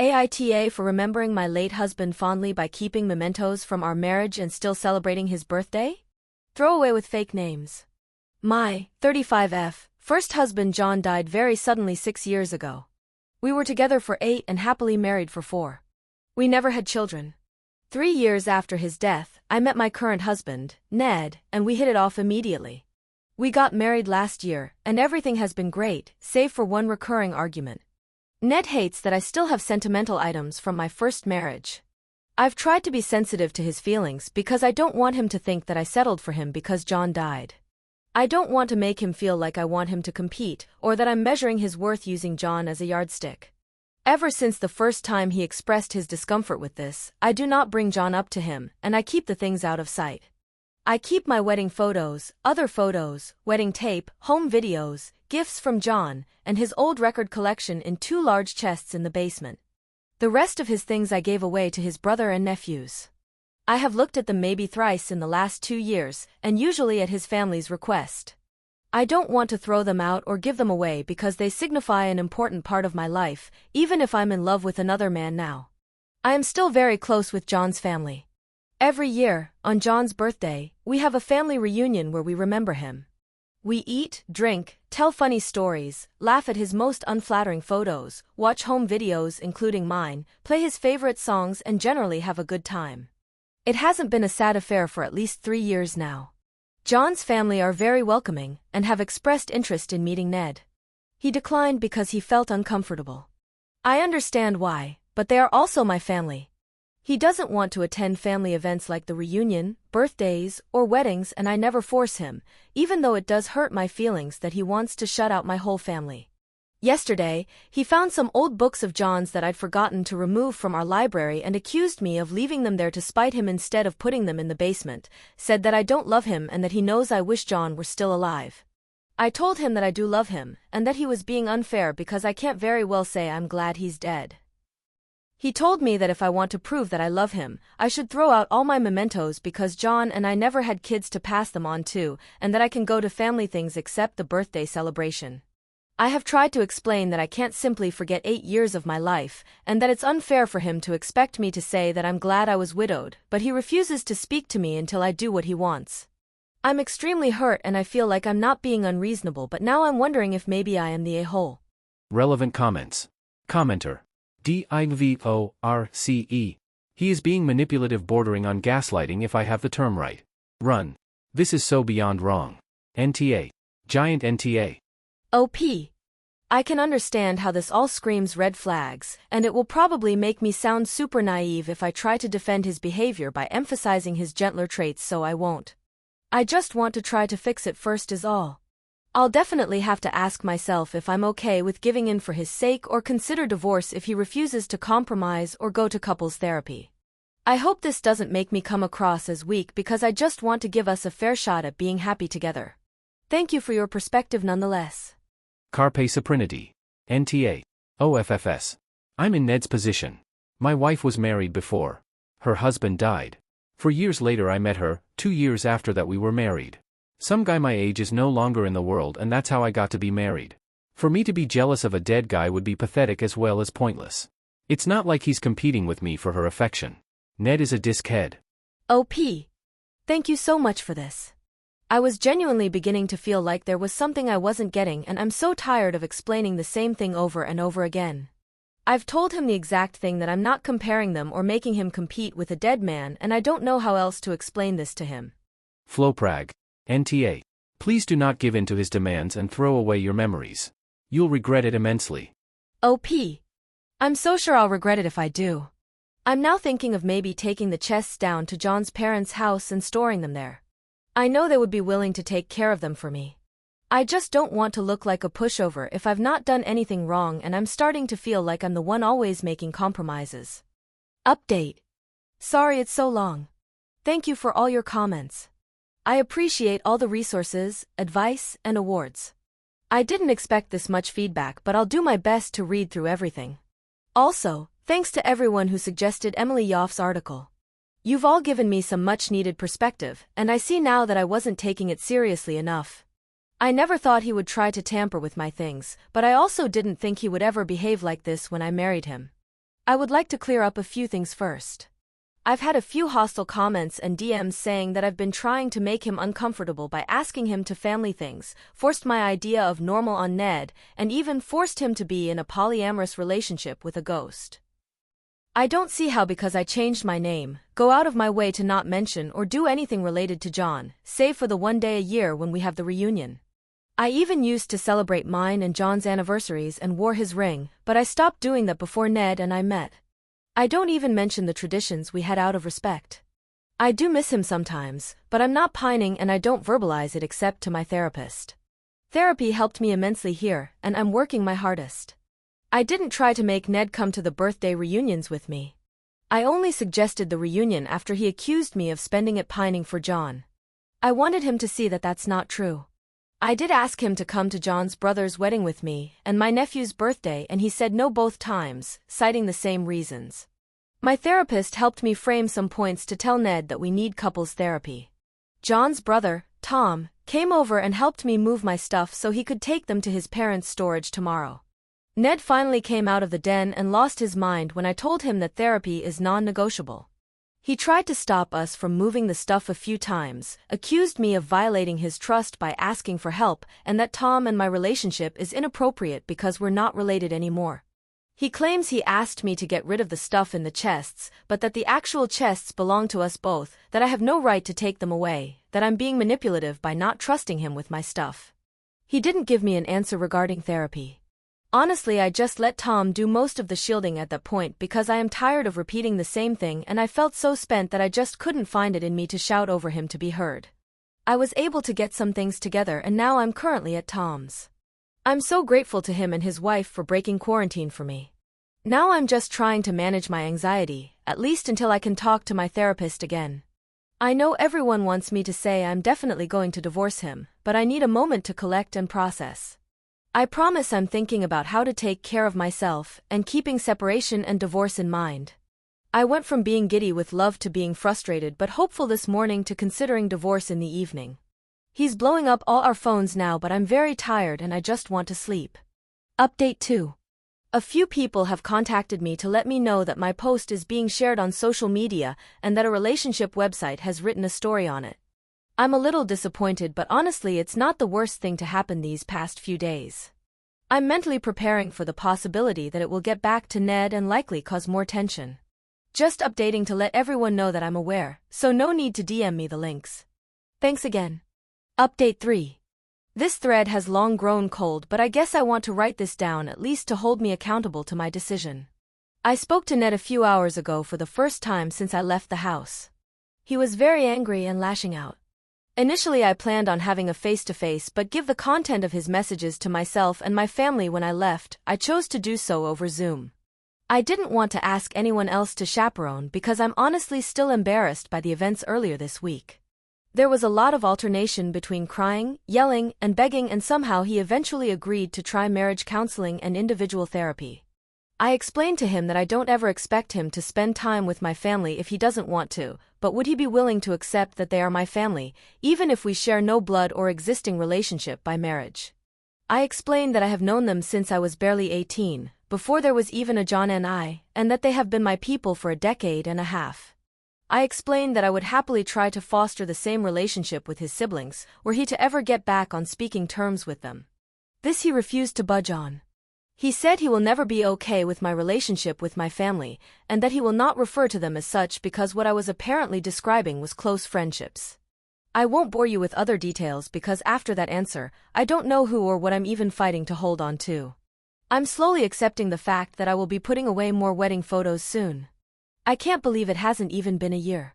AITA for remembering my late husband fondly by keeping mementos from our marriage and still celebrating his birthday? Throw away with fake names. My 35F first husband John died very suddenly 6 years ago. We were together for 8 and happily married for 4. We never had children. 3 years after his death, I met my current husband, Ned, and we hit it off immediately. We got married last year, and everything has been great, save for one recurring argument. Ned hates that I still have sentimental items from my first marriage. I've tried to be sensitive to his feelings because I don't want him to think that I settled for him because John died. I don't want to make him feel like I want him to compete or that I'm measuring his worth using John as a yardstick. Ever since the first time he expressed his discomfort with this, I do not bring John up to him, and I keep the things out of sight. I keep my wedding photos, other photos, wedding tape, home videos, gifts from John, and his old record collection in 2 large chests in the basement. The rest of his things I gave away to his brother and nephews. I have looked at them maybe thrice in the last 2 years, and usually at his family's request. I don't want to throw them out or give them away because they signify an important part of my life, even if I'm in love with another man now. I am still very close with John's family. Every year, on John's birthday, we have a family reunion where we remember him. We eat, drink, tell funny stories, laugh at his most unflattering photos, watch home videos including mine, play his favorite songs and generally have a good time. It hasn't been a sad affair for at least 3 years now. John's family are very welcoming and have expressed interest in meeting Ned. He declined because he felt uncomfortable. I understand why, but they are also my family. He doesn't want to attend family events like the reunion, birthdays, or weddings, and I never force him, even though it does hurt my feelings that he wants to shut out my whole family. Yesterday, he found some old books of John's that I'd forgotten to remove from our library and accused me of leaving them there to spite him instead of putting them in the basement, said that I don't love him and that he knows I wish John were still alive. I told him that I do love him, and that he was being unfair because I can't very well say I'm glad he's dead. He told me that if I want to prove that I love him, I should throw out all my mementos because John and I never had kids to pass them on to, and that I can go to family things except the birthday celebration. I have tried to explain that I can't simply forget 8 years of my life, and that it's unfair for him to expect me to say that I'm glad I was widowed, but he refuses to speak to me until I do what he wants. I'm extremely hurt and I feel like I'm not being unreasonable, but now I'm wondering if maybe I am the a-hole. Relevant comments. Commenter. DIVORCE. He is being manipulative bordering on gaslighting if I have the term right. Run. This is so beyond wrong. NTA. Giant NTA. OP. I can understand how this all screams red flags, and it will probably make me sound super naive if I try to defend his behavior by emphasizing his gentler traits, so I won't. I just want to try to fix it first is all. I'll definitely have to ask myself if I'm okay with giving in for his sake or consider divorce if he refuses to compromise or go to couples therapy. I hope this doesn't make me come across as weak because I just want to give us a fair shot at being happy together. Thank you for your perspective nonetheless. Carpe Saprinity. NTA. OFFS. I'm in Ned's position. My wife was married before. Her husband died. For years later I met her, 2 years after that we were married. Some guy my age is no longer in the world and that's how I got to be married. For me to be jealous of a dead guy would be pathetic as well as pointless. It's not like he's competing with me for her affection. Ned is a dickhead. OP. Thank you so much for this. I was genuinely beginning to feel like there was something I wasn't getting and I'm so tired of explaining the same thing over and over again. I've told him the exact thing that I'm not comparing them or making him compete with a dead man and I don't know how else to explain this to him. Flowprag. NTA. Please do not give in to his demands and throw away your memories. You'll regret it immensely. OP. I'm so sure I'll regret it if I do. I'm now thinking of maybe taking the chests down to John's parents' house and storing them there. I know they would be willing to take care of them for me. I just don't want to look like a pushover if I've not done anything wrong and I'm starting to feel like I'm the one always making compromises. Update. Sorry it's so long. Thank you for all your comments. I appreciate all the resources, advice, and awards. I didn't expect this much feedback, but I'll do my best to read through everything. Also, thanks to everyone who suggested Emily Yoff's article. You've all given me some much-needed perspective, and I see now that I wasn't taking it seriously enough. I never thought he would try to tamper with my things, but I also didn't think he would ever behave like this when I married him. I would like to clear up a few things first. I've had a few hostile comments and DMs saying that I've been trying to make him uncomfortable by asking him to family things, forced my idea of normal on Ned, and even forced him to be in a polyamorous relationship with a ghost. I don't see how, because I changed my name, go out of my way to not mention or do anything related to John, save for the one day a year when we have the reunion. I even used to celebrate mine and John's anniversaries and wore his ring, but I stopped doing that before Ned and I met. I don't even mention the traditions we had out of respect. I do miss him sometimes, but I'm not pining and I don't verbalize it except to my therapist. Therapy helped me immensely here, and I'm working my hardest. I didn't try to make Ned come to the birthday reunions with me. I only suggested the reunion after he accused me of spending it pining for John. I wanted him to see that that's not true. I did ask him to come to John's brother's wedding with me and my nephew's birthday, and he said no both times, citing the same reasons. My therapist helped me frame some points to tell Ned that we need couples therapy. John's brother, Tom, came over and helped me move my stuff so he could take them to his parents' storage tomorrow. Ned finally came out of the den and lost his mind when I told him that therapy is non-negotiable. He tried to stop us from moving the stuff a few times, accused me of violating his trust by asking for help, and that Tom and my relationship is inappropriate because we're not related anymore. He claims he asked me to get rid of the stuff in the chests, but that the actual chests belong to us both, that I have no right to take them away, that I'm being manipulative by not trusting him with my stuff. He didn't give me an answer regarding therapy. Honestly, I just let Tom do most of the shielding at that point because I am tired of repeating the same thing, and I felt so spent that I just couldn't find it in me to shout over him to be heard. I was able to get some things together, and now I'm currently at Tom's. I'm so grateful to him and his wife for breaking quarantine for me. Now I'm just trying to manage my anxiety, at least until I can talk to my therapist again. I know everyone wants me to say I'm definitely going to divorce him, but I need a moment to collect and process. I promise I'm thinking about how to take care of myself and keeping separation and divorce in mind. I went from being giddy with love to being frustrated but hopeful this morning to considering divorce in the evening. He's blowing up all our phones now, but I'm very tired and I just want to sleep. Update 2. A few people have contacted me to let me know that my post is being shared on social media and that a relationship website has written a story on it. I'm a little disappointed, but honestly it's not the worst thing to happen these past few days. I'm mentally preparing for the possibility that it will get back to Ned and likely cause more tension. Just updating to let everyone know that I'm aware, so no need to DM me the links. Thanks again. Update 3. This thread has long grown cold, but I guess I want to write this down at least to hold me accountable to my decision. I spoke to Ned a few hours ago for the first time since I left the house. He was very angry and lashing out. Initially I planned on having a face-to-face, but given the content of his messages to myself and my family when I left, I chose to do so over Zoom. I didn't want to ask anyone else to chaperone because I'm honestly still embarrassed by the events earlier this week. There was a lot of alternation between crying, yelling, and begging, and somehow he eventually agreed to try marriage counseling and individual therapy. I explained to him that I don't ever expect him to spend time with my family if he doesn't want to, but would he be willing to accept that they are my family, even if we share no blood or existing relationship by marriage? I explained that I have known them since I was barely 18, before there was even a John and I, and that they have been my people for a decade and a half. I explained that I would happily try to foster the same relationship with his siblings, were he to ever get back on speaking terms with them. This he refused to budge on. He said he will never be okay with my relationship with my family, and that he will not refer to them as such because what I was apparently describing was close friendships. I won't bore you with other details because after that answer, I don't know who or what I'm even fighting to hold on to. I'm slowly accepting the fact that I will be putting away more wedding photos soon. I can't believe it hasn't even been a year.